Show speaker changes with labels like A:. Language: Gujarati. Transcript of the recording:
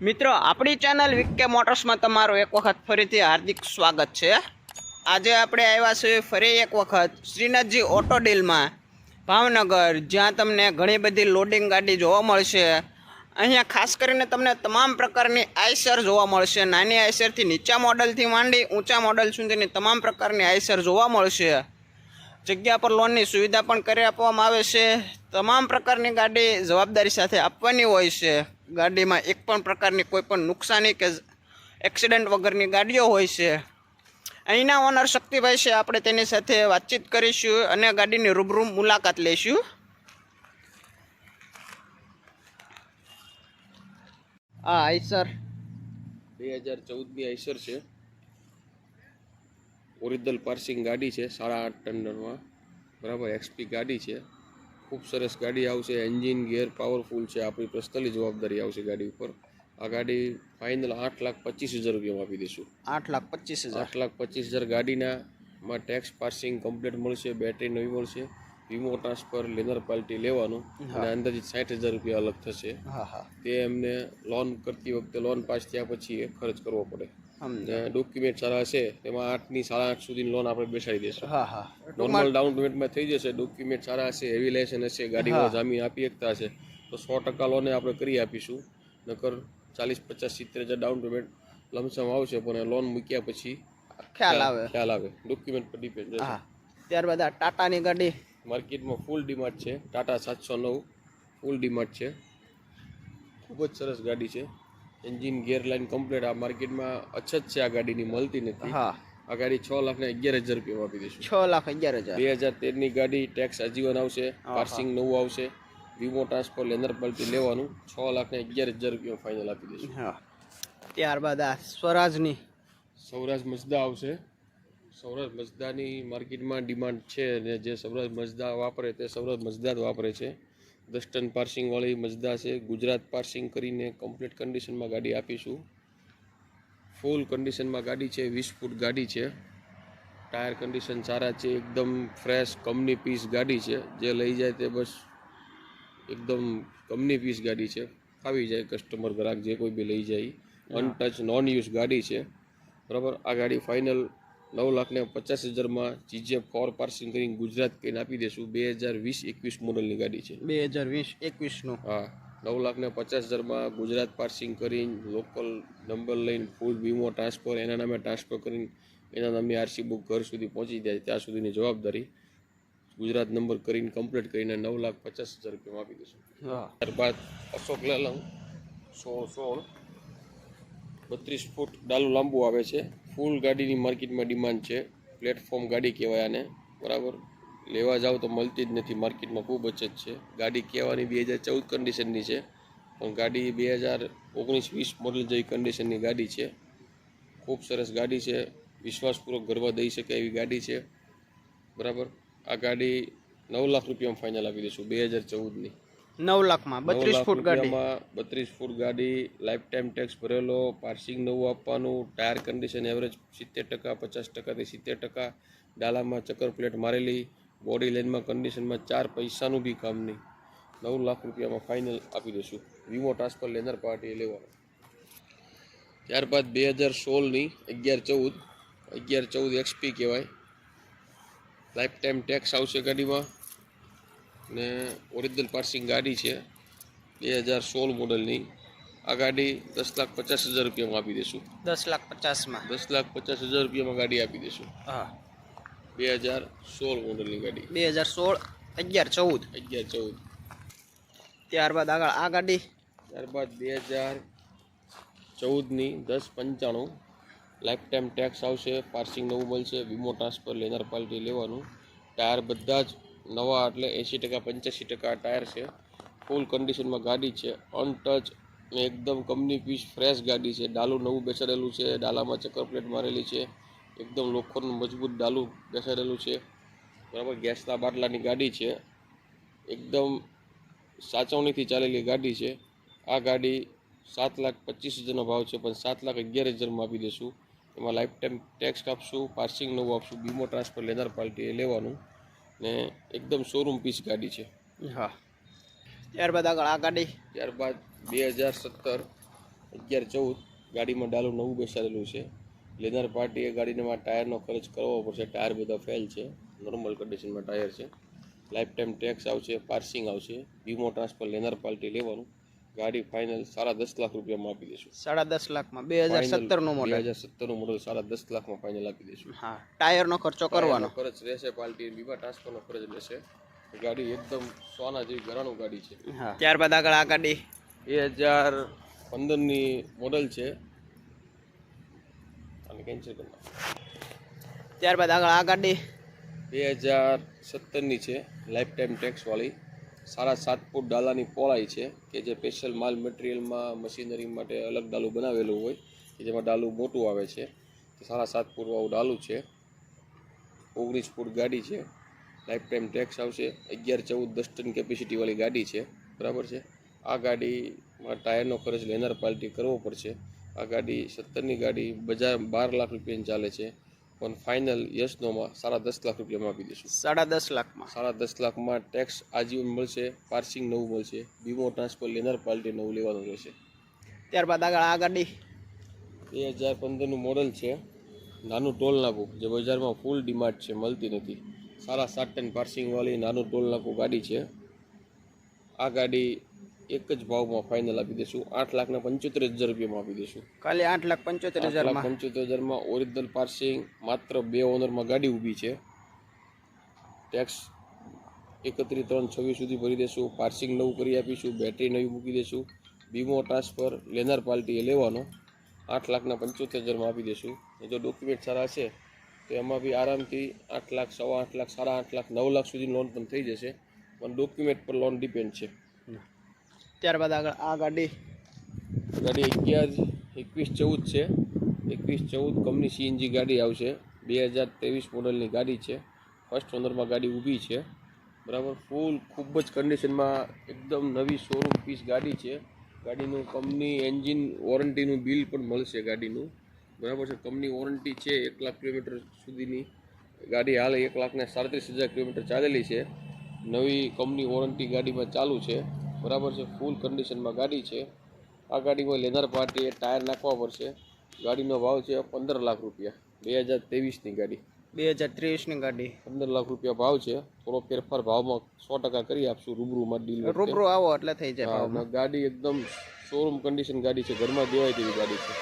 A: મિત્રો આપણી ચેનલ વિકે મોટર્સમાં તમારું એક વખત ફરીથી હાર્દિક સ્વાગત છે। આજે આપણે આવ્યા છીએ ફરી એક વખત શ્રીનાથજી ઓટો ડીલમાં ભાવનગર, જ્યાં તમને ઘણી બધી લોડિંગ ગાડી જોવા મળશે। અહીંયા ખાસ કરીને તમને તમામ પ્રકારની આઈશર જોવા મળશે। નાની આઈશરથી નીચા મોડલથી માંડી ઊંચા મોડલ સુધીની તમામ પ્રકારની આઈશર જોવા મળશે। જગ્યા પર લોનની સુવિધા પણ કરી આપવામાં આવે છે। તમામ પ્રકારની ગાડી જવાબદારી સાથે આપવાની હોય છે। ગાડીમાં એક પણ પ્રકારની કોઈ પણ નુકસાની કે એક્સિડન્ટ વગરની ગાડીઓ હોય છે। અહીંના ઓનર શક્તિભાઈ છે, આપણે તેની સાથે વાતચીત કરીશું અને ગાડીની રૂબરૂ મુલાકાત લઈશું। આ આઈસર
B: 2014ની આઈસર છે। ઓરિજિનલ પાર્સિંગ ગાડી છે, 8.5 ટનમાં બરાબર। એક્સપી ગાડી છે, ખૂબ સરસ ગાડી આવશે। એન્જિન ગેર પાવરફુલ છે, આપણી પર્સનલી જવાબદારી આવશે ગાડી ઉપર। આ ગાડી ફાઇનલ 8,25,000 રૂપિયામાં આપી દઈશું।
A: 8,25,000
B: 8,25,000 ગાડીનામાં ટેક્સ પાર્સિંગ કમ્પ્લીટ મળશે, બેટરી નવી મળશે, વીમો ટ્રાન્સફર, લેનર પાર્ટી લેવાનું અને અંદાજિત 60,000 રૂપિયા અલગ થશે। તે એમને લોન કરતી વખતે લોન પાસ થયા પછી એ ખર્ચ કરવો પડે। ડોક્યુમેન્ટ સારા હશે તેમાં 8 થી 8.5 સુધીની લોન આપણે બેસાડી દઈશું। નોર્મલ ડાઉન પેમેન્ટમાં થઈ જશે। ડોક્યુમેન્ટ સારા હશે, હેવી લાયસન્સ હશે, ગાડીમાં જામીન આપી શકતા હશે તો 100% લોને આપણે કરી આપીશું। નકર 40, 50, 70,000 ડાઉન પેમેન્ટ લમસમ આવશે, પણ લોન મૂક્યા પછી ખ્યાલ આવે। ડોક્યુમેન્ટ પર ડિપેન્ડ રહેશે।
A: ત્યારબાદ આ ટાટાની ગાડી
B: માર્કેટમાં ફૂલ ડિમાન્ડ છે। ટાટા 709 ફૂલ ડિમાન્ડ છે, ખૂબ જ સરસ ગાડી છે। એન્જિન ગેર લાઇન કમ્પ્લીટ। આ માર્કેટમાં અછત છે, આ ગાડીની મળતી નથી। આ ગાડી 6,11,000 રૂપિયામાં આપી દઈશું।
A: 6,11,000
B: 2013ની ગાડી, ટેક્સ આજીવન આવશે, પાર્સિંગ નવું આવશે, વીમો ટ્રાન્સફર, લેનર પાર્ટી લેવાનું। 6,11,000 રૂપિયા ફાઇનલ આપી દઈશું।
A: ત્યારબાદ આ સ્વરાજની
B: સૌરાજ મઝદા આવશે। સૌરાજ મઝદાની માર્કેટમાં ડિમાન્ડ છે અને જે સૌરાજ મઝદા વાપરે તે સૌરાજ મઝદા જ વાપરે છે। 10 ટન પાર્સિંગવાળી મઝદા છે। ગુજરાત પાર્સિંગ કરીને કમ્પ્લીટ કન્ડિશનમાં ગાડી આપીશું। ફૂલ કન્ડિશનમાં ગાડી છે, 20 ફૂટ ગાડી છે, ટાયર કન્ડિશન સારા છે, એકદમ ફ્રેશ કંપની પીસ ગાડી છે। જે લઈ જાય તે બસ એકદમ કંપની પીસ ગાડી છે, ફાવી જાય કસ્ટમર ગ્રાહક જે કોઈ બી લઈ જાય। અનટચ નોન યુઝ ગાડી છે, બરાબર। આ ગાડી ફાઇનલ 9,50,000માં જીજે 4 પાર્સિંગ કરીને ગુજરાત કહીને આપી દઈશું। 2020-21 મોડલની ગાડી છે।
A: 2020-21નું
B: હા, 9,50,000માં ગુજરાત પાર્સિંગ કરીને લોકલ નંબર લઈને ફૂલ વીમો ટ્રાન્સફર, એના નામે ટ્રાન્સફર કરીને એના નામે આરસી બુક ઘર સુધી પહોંચી જાય ત્યાં સુધીની જવાબદારી ગુજરાત નંબર કરીને કમ્પ્લીટ કરીને 9,50,000 રૂપિયામાં આપી દઈશું। ત્યારબાદ અશોક લેલંગ 16 32 ફૂટ ડાલું લાંબુ આવે છે। ફૂલ ગાડીની માર્કેટમાં ડિમાન્ડ છે, પ્લેટફોર્મ ગાડી કહેવાય આને, બરાબર। લેવા જાવ તો મળતી જ નથી, માર્કેટમાં ખૂબ અછત છે। ગાડી કહેવાની 2014 કન્ડિશનની છે, પણ ગાડી 2019-20 મોડલ જેવી કન્ડિશનની ગાડી છે। ખૂબ સરસ ગાડી છે, વિશ્વાસપૂર્વક ઘરમાં દઈ શકે એવી ગાડી છે, બરાબર। આ ગાડી 9 લાખ રૂપિયામાં ફાઇનલ આપી દઈશું। 2014ની
A: 9 લાખમાં 32 ફૂટ ગાડી,
B: 32 ફૂટ ગાડી, લાઈફ ટાઈમ ટેક્સ ભરેલો, પાર્સિંગ નવું આપવાનું, ટાયર કન્ડિશન એવરેજ 70%, 50%થી 70%, ડાલામાં ચક્કર પ્લેટ મારેલી, બોડી લાઇનમાં કન્ડિશનમાં 4 પૈસાનું બી કામ નહીં। 9 લાખ રૂપિયામાં ફાઇનલ આપી દઈશું। વીમો ટ્રાન્સફર, લેનર પાર્ટી લેવાનો। ત્યારબાદ 2016ની 1114 એક્સપી કહેવાય, લાઈફ ટાઈમ ટેક્સ આવશે ગાડીમાં ને ઓરિજિનલ પાર્સિંગ ગાડી છે, 2016 મોડલની। આ ગાડી 10,50,000 રૂપિયામાં આપી દઈશું।
A: 10,50,000માં
B: 10,50,000 રૂપિયામાં ગાડી આપી દઈશું। 2016 મોડલની ગાડી,
A: 2016-11-14। ત્યારબાદ આગળ આ ગાડી,
B: ત્યારબાદ 2014ની 10,95 લાઈફ ટાઈમ ટેક્સ આવશે, પાર્સિંગ નવું મળશે, વીમો ટ્રાન્સફર, લેનર પાર્ટી લેવાનું। ટાયર બધા જ નવા, એટલે 80%, 85% ટાયર છે। ફૂલ કન્ડિશનમાં ગાડી છે, અનટચ એકદમ કંપની પીસ ફ્રેશ ગાડી છે। ડાલું નવું બેસાડેલું છે, ડાલામાં ચક્કર પ્લેટ મારેલી છે, એકદમ લોખંડનું મજબૂત ડાલું બેસાડેલું છે, બરાબર। ગેસના બાટલાની ગાડી છે, એકદમ સાચવણીથી ચાલેલી ગાડી છે। આ ગાડી 7,25,000નો ભાવ છે, પણ 7,11,000માં આપી દઈશું। એમાં લાઈફ ટાઈમ ટેક્સ આપશું, પાર્સિંગ નવું આપશું, વીમો ટ્રાન્સફર, લેનર પાર્ટી લેવાનું ને એકદમ શોરૂમ પીસ ગાડી છે।
A: ત્યારબાદ આગળ આ ગાડી,
B: ત્યારબાદ 2017 11-14 ગાડીમાં ડાલું નવું બેસાડેલું છે. લેધર પાર્ટીએ ગાડીમાં ટાયરનો ખર્ચ કરવો પડશે. ટાયર બધા ફેલ છે, નોર્મલ કન્ડિશનમાં ટાયર છે. લાઈફ ટાઈમ ટેક્સ આવશે, પાર્સિંગ આવશે, વીમો ટ્રાન્સફર લેધર પાર્ટી લેવાનું. ગાડી ફાઇનલ 10.5 લાખ રૂપિયામાં આપી દઈશું.
A: 10.5 લાખમાં 2017 નું મોડેલ.
B: 2017 મોડલ 10.5 લાખમાં ફાઇનલ આપી દઈશું.
A: હા, ટાયરનો ખર્ચો કરવાનો.
B: ટાયરનો ખર્ચ રહેશે, પાર્ટી વીમા ટ્રાન્સફરનો ખર્ચ રહેશે. ગાડી એકદમ સોના જેવી ઘરાણું ગાડી છે.
A: હા, ત્યારબાદ આગળ આ ગાડી
B: 2015ની મોડલ છે. અને કેન્સલ કરી નાખો.
A: ત્યારબાદ આગળ આ ગાડી
B: 2017ની છે, લાઈફ ટાઈમ ટેક્સવાળી. 7.5 ફૂટ ડાલાની પહોળાઈ છે, કે જે સ્પેશિયલ માલ મટીરિયલમાં મશીનરી માટે અલગ ડાલું બનાવેલું હોય, કે જેમાં ડાલું મોટું આવે છે. 7.5 ફૂટ વાળું ડાલું છે. 19 ફૂટ ગાડી છે. લાઈફ ટાઈમ ટેક્સ આવશે. 11-14 10 ટન કેપેસિટીવાળી ગાડી છે, બરાબર છે. આ ગાડીમાં ટાયરનો ખર્ચ લેનર પાર્ટી કરવો પડશે. આ ગાડી 17ની ગાડી બજાર 12 લાખ રૂપિયાની ચાલે છે, પણ ફાઇનલ યસનોમાં 10.5 લાખ રૂપિયામાં આપી દઈશું.
A: 10.5 લાખમાં.
B: 10.5 લાખમાં ટેક્સ આજીવન મળશે, પાર્સિંગ નવું મળશે, વીમો ટ્રાન્સફર લેનર પાર્ટી નવું લેવાનું રહેશે.
A: ત્યારબાદ આગળ આ ગાડી
B: 2015નું મોડલ છે. નાનું ટોલ નાકું, જે બજારમાં ફૂલ ડિમાન્ડ છે, મળતી નથી. 7.5 ટન પાર્સિંગવાળી નાનું ટોલ નાકું ગાડી છે. આ ગાડી એક જ ભાવમાં ફાઇનલ આપી દઈશું. 8,75,000 રૂપિયામાં આપી દઈશું.
A: ખાલી 8,75,000
B: 8,75,000માં ઓરિજિનલ પાર્સિંગ, માત્ર 2 ઓનરમાં ગાડી ઊભી છે. ટેક્સ 31/3/26 સુધી ભરી દઈશું. પાર્સિંગ નવું કરી આપીશું, બેટરી નવી મૂકી દઈશું, વીમો ટ્રાન્સફર લેનર પાર્ટીએ લેવાનો. 8,75,000માં આપી દઈશું. જો ડોક્યુમેન્ટ સારા હશે તો એમાં બી આરામથી 8 લાખ, 8.5 લાખ, 8.5 લાખ, 9 લાખ સુધી લોન પણ થઈ જશે, પણ ડોક્યુમેન્ટ પર લોન ડિપેન્ડ છે.
A: ત્યારબાદ આગળ આ ગાડી
B: 21-14 છે. 21-14 કંપની સીએનજી ગાડી આવશે. 2023 મોડલની ગાડી છે. ફર્સ્ટ ઓનરમાં ગાડી ઊભી છે, બરાબર. ફૂલ ખૂબ જ કન્ડિશનમાં એકદમ નવી શોરૂમ પીસ ગાડી છે. ગાડીનું કંપની એન્જિન વોરંટીનું બિલ પણ મળશે ગાડીનું, બરાબર છે. કંપની વોરંટી છે 1 લાખ કિલોમીટર સુધીની. ગાડી હાલ 1,37,000 કિલોમીટર ચાલેલી છે. નવી કંપની વોરંટી ગાડીમાં ચાલુ છે, બરાબર છે. ફૂલ કન્ડિશનમાં ગાડી છે. આ ગાડીમાં લેધર પાર્ટીએ ટાયર નાખવા પડશે. ગાડીનો ભાવ છે 15 લાખ રૂપિયા. 2023ની ગાડી.
A: 2023ની ગાડી
B: 15 લાખ રૂપિયા ભાવ છે. થોડો ફેરફાર ભાવમાં 100% કરી આપશું રૂબરૂમાં ડીલ.
A: રૂબરૂ આવો એટલે થઈ જાય.
B: ગાડી એકદમ શોરૂમ કન્ડિશન ગાડી છે, ઘરમાં દેવાય તેવી ગાડી છે.